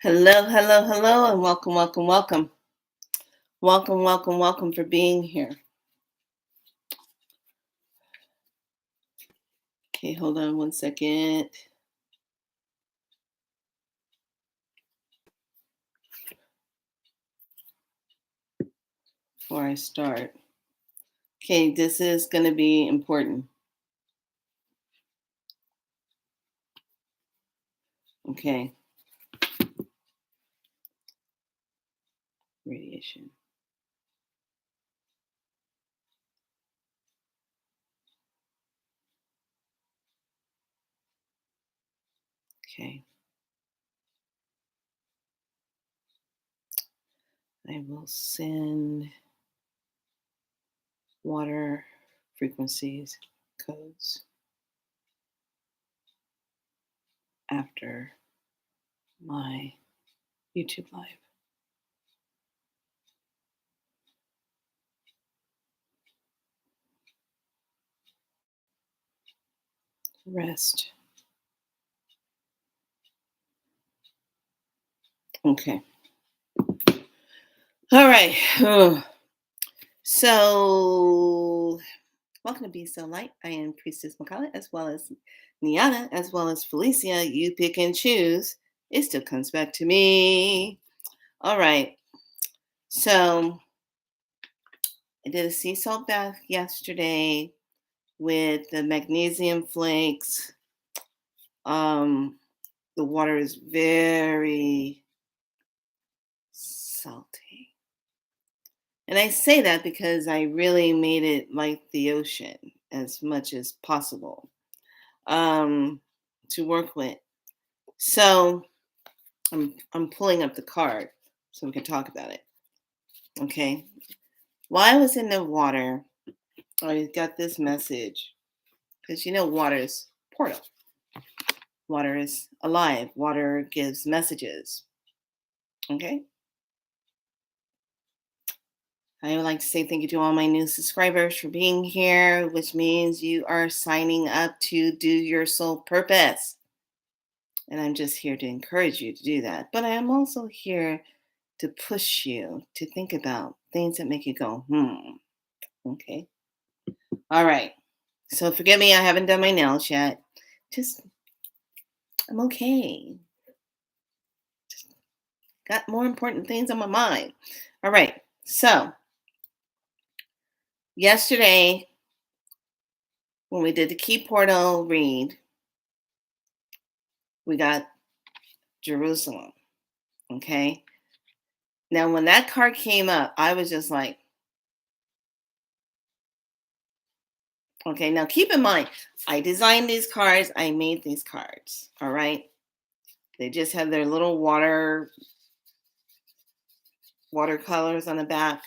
Hello, hello, hello, and welcome, welcome, welcome. Welcome, welcome, welcome for being here. Okay, hold on one second before I start. Okay, this is going to be important. Okay, radiation. Okay, I will send water frequencies codes after my YouTube live. Rest. Okay. All right. So welcome to Be So Light. I am Priestess Makala, as well as Niana, as well as Felicia. You pick and choose. It still comes back to me. All right. So I did a sea salt bath yesterday with the magnesium flakes. The water is very salty. And I say that because I really made it like the ocean as much as possible to work with. So I'm pulling up the card so we can talk about it. Okay. While I was in the water, I got this message because water is portal. Water is alive. Water gives messages. Okay. I would like to say thank you to all my new subscribers for being here, which means you are signing up to do your soul purpose. And I'm just here to encourage you to do that. But I am also here to push you to think about things that make you go, okay. All right. So forgive me, I haven't done my nails yet. Just, I'm okay. Just got more important things on my mind. All right. So yesterday, when we did the key portal read, we got Jerusalem. Okay. Now, when that card came up, I was just like, okay, now keep in mind, I designed these cards, I made these cards. All right. They just have their little watercolors on the back.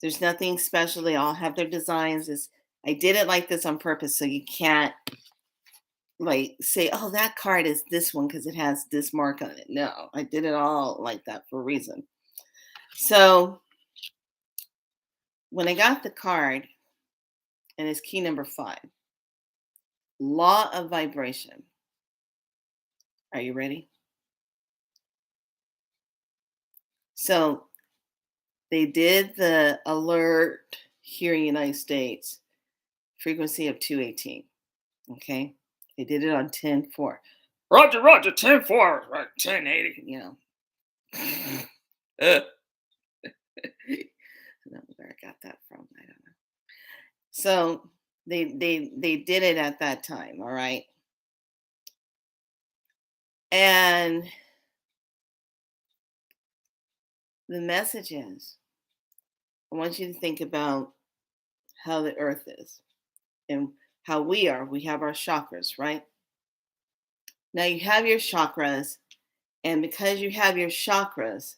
There's nothing special. They all have their designs. I did it like this on purpose so you can't like say, oh, that card is this one because it has this mark on it. No, I did it all like that for a reason. So when I got the card, and it's key number 5, law of vibration. Are you ready? So they did the alert here in the United States, frequency of 218. Okay. They did it on 10-4. Roger, Roger, 10-4, right, 1080, I don't know where I got that from. I don't know. So they did it at that time, all right? And the message is, I want you to think about how the earth is and how we are. We have our chakras, right? Now you have your chakras, and because you have your chakras,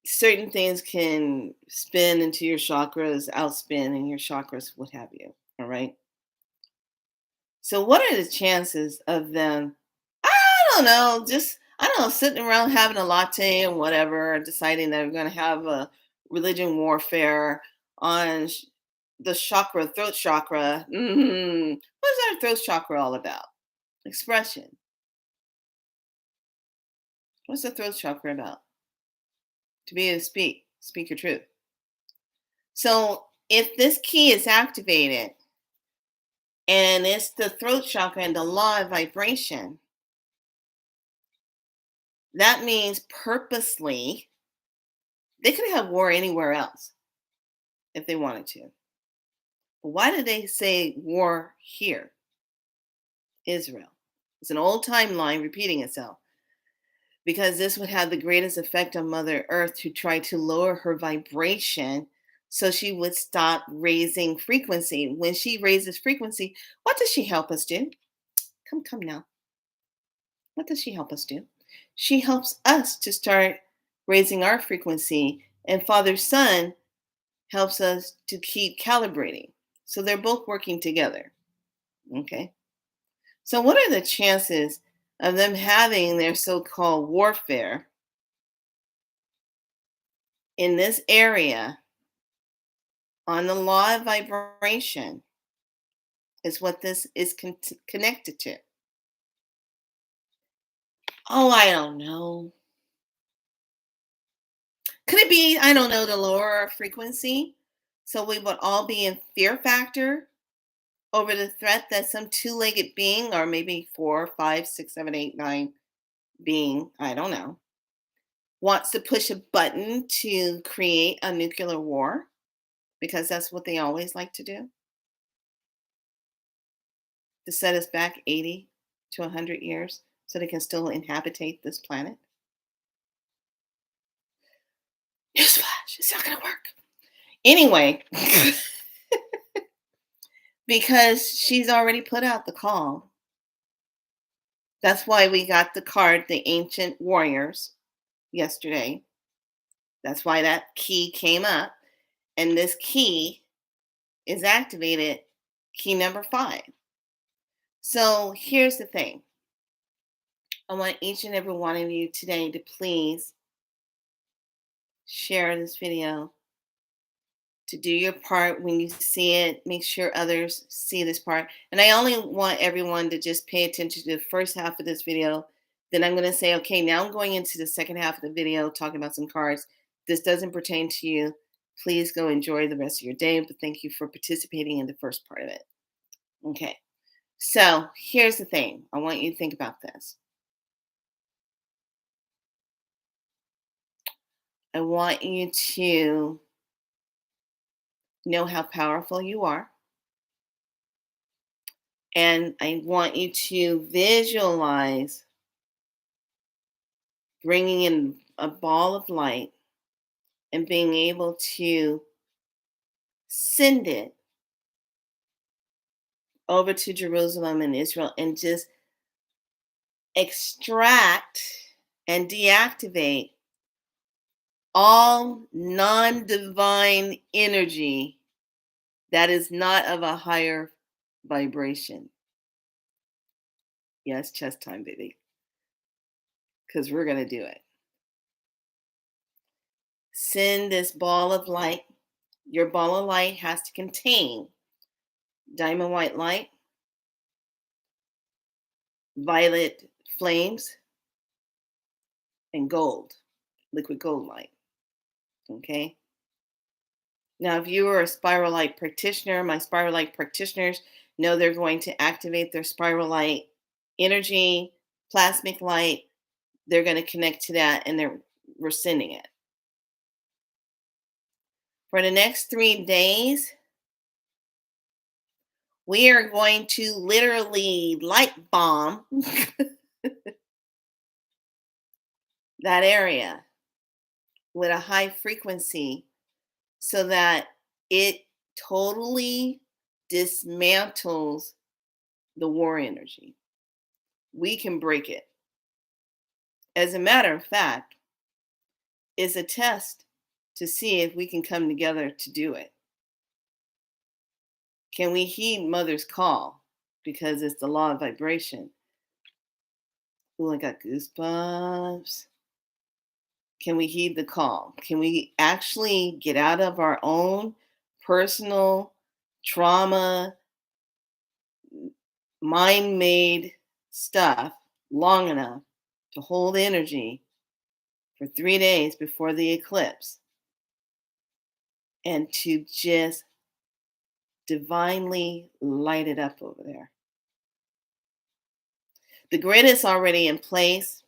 certain things can spin into your chakras, outspin in your chakras, what have you. All right. So, what are the chances of them? I don't know, just, I don't know, sitting around having a latte and whatever, deciding that we're going to have a religion warfare on the chakra, throat chakra. What is our throat chakra all about? Expression. What's the throat chakra about? To be able to speak your truth. So if this key is activated and it's the throat chakra and the law of vibration, that means purposely they could have war anywhere else if they wanted to. But why did they say war here? Israel. It's an old timeline repeating itself because this would have the greatest effect on Mother Earth to try to lower her vibration so she would stop raising frequency. When she raises frequency, what does she help us do? Come now. What does she help us do? She helps us to start raising our frequency, and Father Son helps us to keep calibrating. So they're both working together. Okay. So, what are the chances of them having their so called warfare in this area on the law of vibration? Is what this is connected to. Oh, I don't know. Could it be, I don't know, to lower our frequency? So we would all be in fear factor over the threat that some two-legged being, or maybe four, five, six, seven, eight, nine being, I don't know, wants to push a button to create a nuclear war because that's what they always like to do, to set us back 80 to 100 years so they can still inhabitate this planet. Newsflash, it's not going to work. Anyway, because she's already put out the call. That's why we got the card, the Ancient Warriors, yesterday. That's why that key came up. And this key is activated, key number 5. So here's the thing. I want each and every one of you today to please share this video, to do your part. When you see it, make sure others see this part. And I only want everyone to just pay attention to the first half of this video. Then I'm going to say, okay, now I'm going into the second half of the video talking about some cards. This doesn't pertain to you. Please go enjoy the rest of your day. But thank you for participating in the first part of it. Okay. So here's the thing. I want you to think about this. I want you to know how powerful you are. And I want you to visualize bringing in a ball of light and being able to send it over to Jerusalem and Israel and just extract and deactivate all non-divine energy that is not of a higher vibration. Yes, chest time, baby. Because we're going to do it. Send this ball of light. Your ball of light has to contain diamond white light, violet flames, and gold, liquid gold light. Okay. Now, if you are a spiral light practitioner, my spiral light practitioners know they're going to activate their spiral light energy, plasmic light. They're going to connect to that and we're sending it. For the next 3 days, we are going to literally light bomb that area with a high frequency so that it totally dismantles the war energy. We can break it. As a matter of fact, it's a test to see if we can come together to do it. Can we heed Mother's call? Because it's the law of vibration. Ooh, I got goosebumps. Can we heed the call? Can we actually get out of our own personal trauma, mind-made stuff long enough to hold energy for 3 days before the eclipse and to just divinely light it up over there. The grid is already in place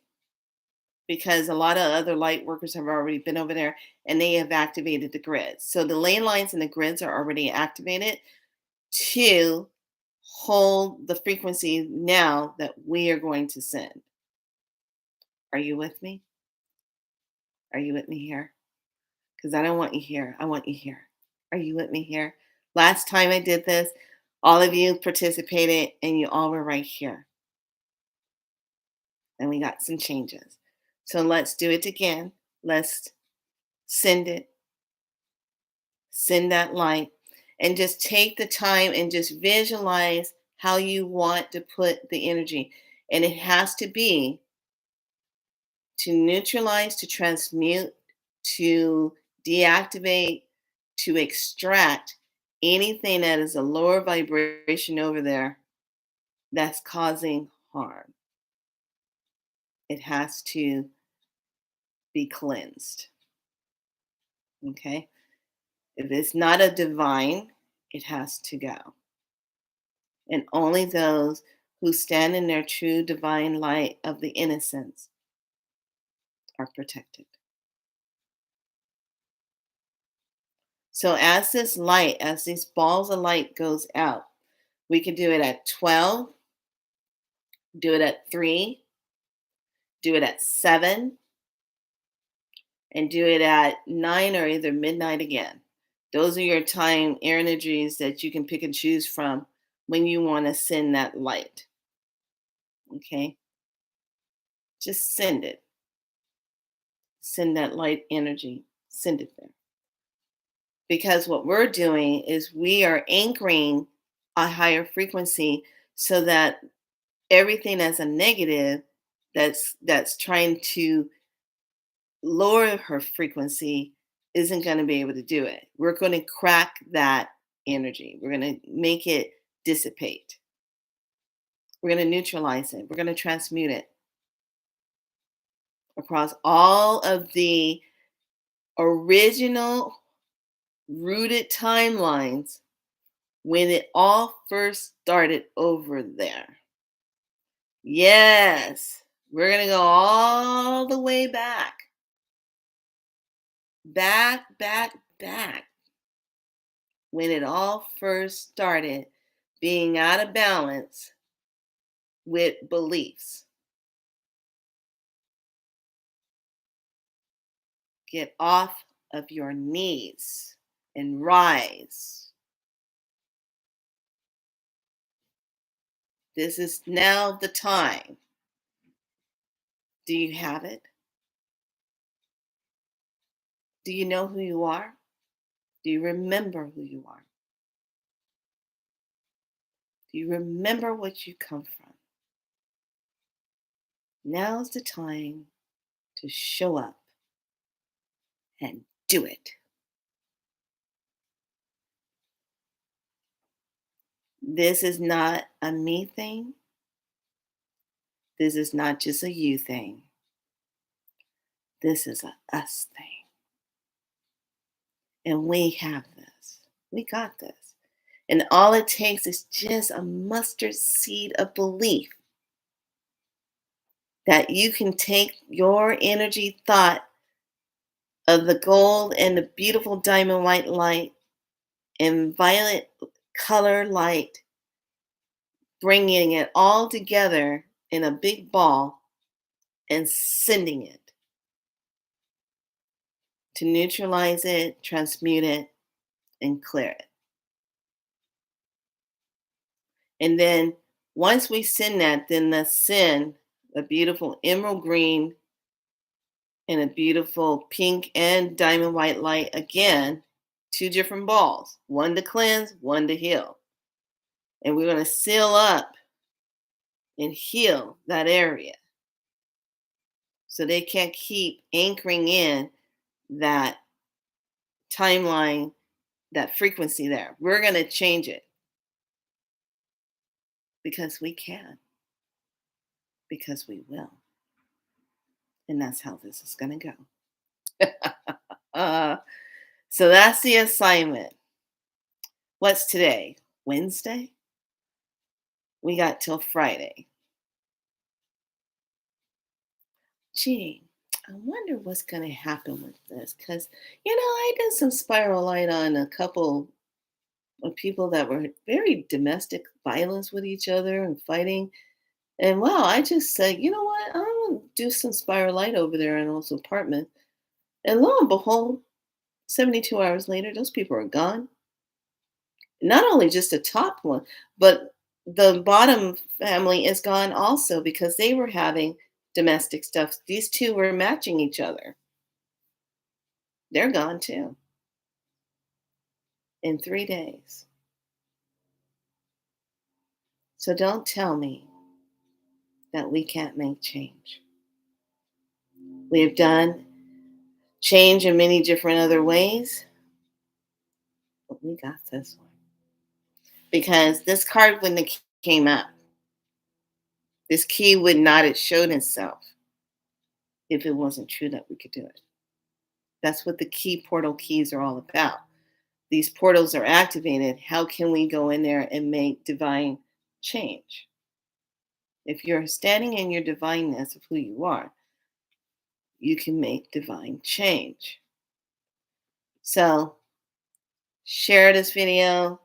because a lot of other light workers have already been over there and they have activated the grid. So the ley lines and the grids are already activated to hold the frequency now that we are going to send. Are you with me? Are you with me here? Because I don't want you here. I want you here. Are you with me here? Last time I did this, all of you participated and you all were right here. And we got some changes. So let's do it again. Let's send it, send that light, and just take the time and just visualize how you want to put the energy. And it has to be to neutralize, to transmute, to deactivate, to extract anything that is a lower vibration over there that's causing harm. It has to be cleansed. Okay? If it's not a divine, it has to go. And only those who stand in their true divine light of the innocence are protected. So as this light, as these balls of light goes out, we can do it at 12, do it at 3, do it at 7, and do it at 9 or either midnight again. Those are your time energies that you can pick and choose from when you want to send that light. Okay? Just send it. Send that light energy. Send it there. Because what we're doing is we are anchoring a higher frequency so that everything that's a negative that's trying to lower her frequency isn't going to be able to do it. We're going to crack that energy. We're going to make it dissipate. We're going to neutralize it. We're going to transmute it across all of the original rooted timelines when it all first started over there. Yes, we're going to go all the way back. Back. When it all first started being out of balance with beliefs. Get off of your knees and rise. This is now the time. Do you have it? Do you know who you are? Do you remember who you are? Do you remember what you come from? Now's the time to show up and do it. This is not a me thing. This is not just a you thing. This is a us thing. And we have this. We got this. And all it takes is just a mustard seed of belief that you can take your energy thought of the gold and the beautiful diamond white light and violet color light, bringing it all together in a big ball and sending it to neutralize it, transmute it, and clear it. And then once we send that, then let's send a beautiful emerald green and a beautiful pink and diamond white light again, 2 different balls, one to cleanse, one to heal. And we're going to seal up and heal that area so they can't keep anchoring in that timeline, that frequency there. We're going to change it because we can, because we will. And that's how this is going to go. uh, so that's the assignment. What's today? Wednesday? We got till Friday. Gee, I wonder what's going to happen with this. Because, I did some spiral light on a couple of people that were very domestic violence with each other and fighting. And wow, I just said, you know what? I'm going to do some spiral light over there in those apartment. And lo and behold, 72 hours later, those people are gone. Not only just the top one, but the bottom family is gone also because they were having domestic stuff. These two were matching each other. They're gone too in 3 days. So don't tell me that we can't make change. We have done change in many different other ways, but we got this one. Because this card wouldn't have came up. This key would not have shown itself if it wasn't true that we could do it. That's what the key portal keys are all about. These portals are activated. How can we go in there and make divine change? If you're standing in your divineness of who you are, you can make divine change. So, share this video.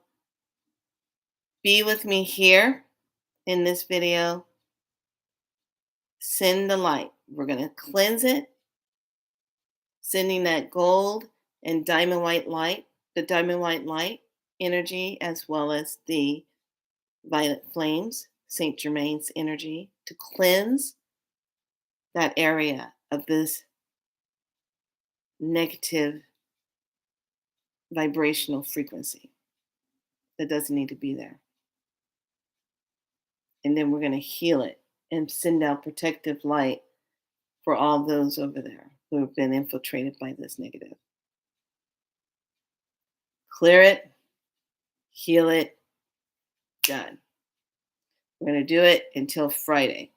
Be with me here in this video. Send the light. We're going to cleanse it, sending that gold and diamond white light, the diamond white light energy, as well as the violet flames, Saint Germain's energy, to cleanse that area of this negative vibrational frequency that doesn't need to be there. And then we're going to heal it and send out protective light for all those over there who have been infiltrated by this negative. Clear it, heal it, done. We're going to do it until Friday.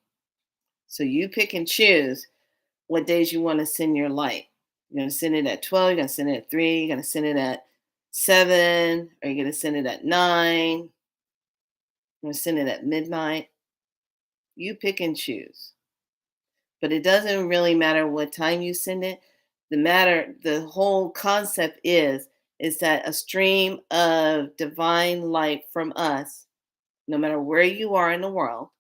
So you pick and choose what days you want to send your light. You're going to send it at 12, you're going to send it at 3, you're going to send it at 7, or you're going to send it at 9, you're going to send it at midnight. You pick and choose. But it doesn't really matter what time you send it. The whole concept is that a stream of divine light from us, no matter where you are in the world,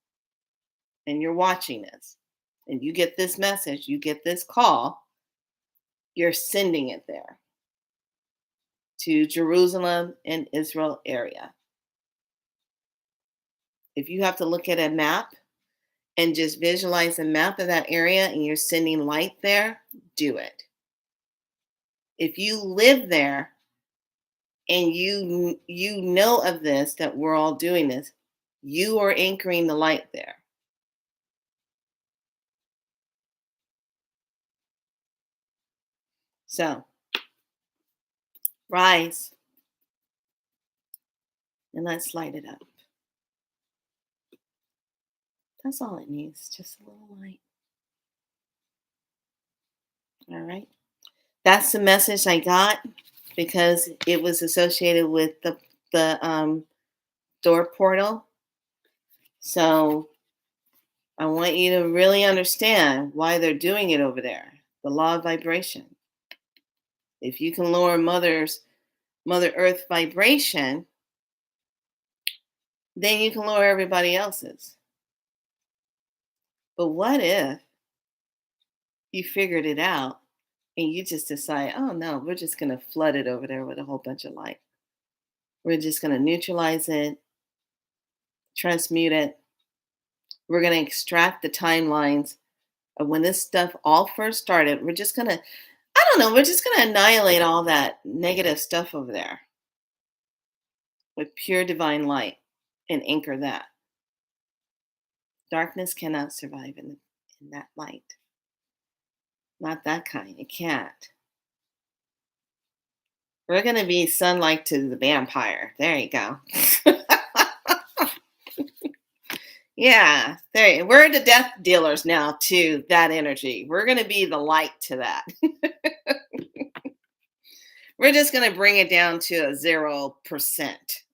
and you're watching this, and you get this message, you get this call, you're sending it there to Jerusalem and Israel area. If you have to look at a map and just visualize a map of that area and you're sending light there, do it. If you live there and you know of this, that we're all doing this, you are anchoring the light there. So, rise and let's light it up. That's all it needs, just a little light. All right. That's the message I got because it was associated with the door portal. So I want you to really understand why they're doing it over there. The law of vibration. If you can lower Mother Earth vibration, then you can lower everybody else's. But what if you figured it out and you just decide, oh no, we're just going to flood it over there with a whole bunch of light. We're just going to neutralize it, transmute it. We're going to extract the timelines of when this stuff all first started. We're just going to, we're just going to annihilate all that negative stuff over there with pure divine light and anchor that. Darkness cannot survive in that light. Not that kind. It can't. We're going to be sunlight to the vampire. There you go. Yeah, we're the death dealers now to that energy. We're going to be the light to that. We're just going to bring it down to a 0%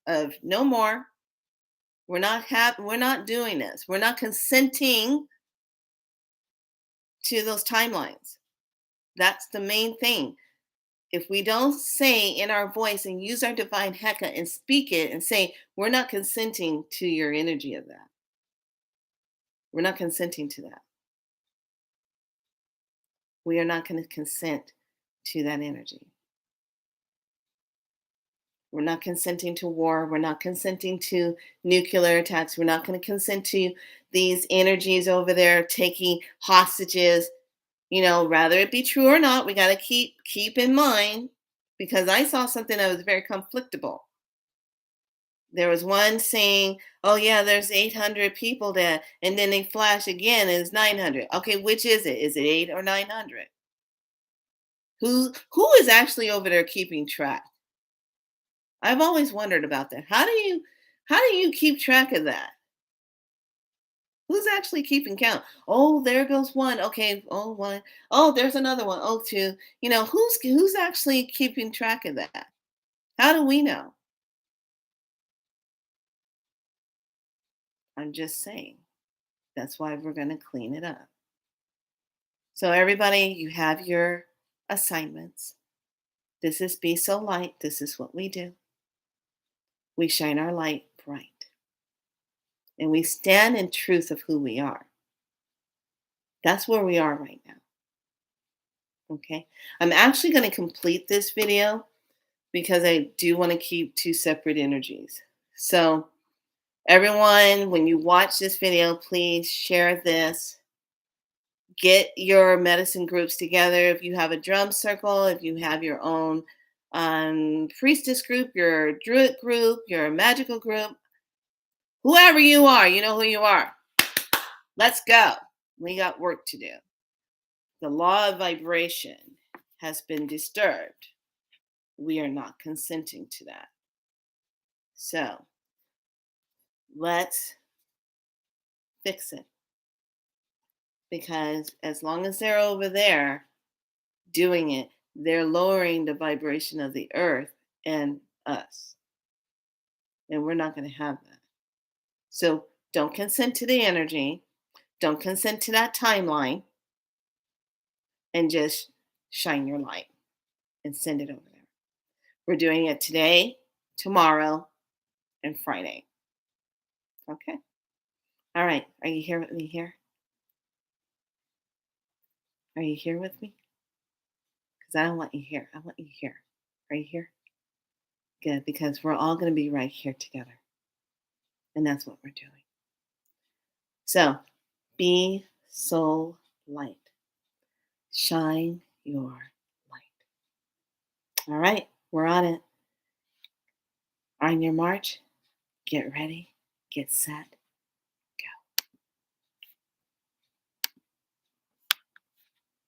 of no more. We're not doing this. We're not consenting to those timelines. That's the main thing. If we don't say in our voice and use our divine Heka and speak it and say, we're not consenting to your energy of that. We're not consenting to that. We are not going to consent to that energy. We're not consenting to war. We're not consenting to nuclear attacks. We're not going to consent to these energies over there taking hostages. Rather it be true or not, we got to keep in mind, because I saw something that was very conflictable. There was one saying, "Oh yeah, there's 800 people there," and then they flash again, and it's 900. Okay, which is it? Is it 8 or 900? Who is actually over there keeping track? I've always wondered about that. How do you keep track of that? Who's actually keeping count? Oh, there goes one. Okay, oh one. Oh, there's another one. Oh, two. Who's actually keeping track of that? How do we know? I'm just saying. That's why we're going to clean it up. So everybody, you have your assignments. This is Be So Light. This is what we do. We shine our light bright. And we stand in truth of who we are. That's where we are right now. Okay. I'm actually going to complete this video because I do want to keep two separate energies. So, everyone, when you watch this video, please share this. Get your medicine groups together. If you have a drum circle, if you have your own priestess group, your druid group, your magical group, whoever you are, you know who you are. Let's go. We got work to do. The law of vibration has been disturbed. We are not consenting to that. So let's fix it. Because as long as they're over there doing it, they're lowering the vibration of the earth and us. And we're not going to have that. So don't consent to the energy. Don't consent to that timeline. And just shine your light and send it over there. We're doing it today, tomorrow, and Friday. Okay. All right. Are you here with me here? Are you here with me? Because I don't want you here. I want you here. Are you here? Good. Because we're all going to be right here together. And that's what we're doing. So be so light. Shine your light. All right. We're on it. On your march, get ready, get set,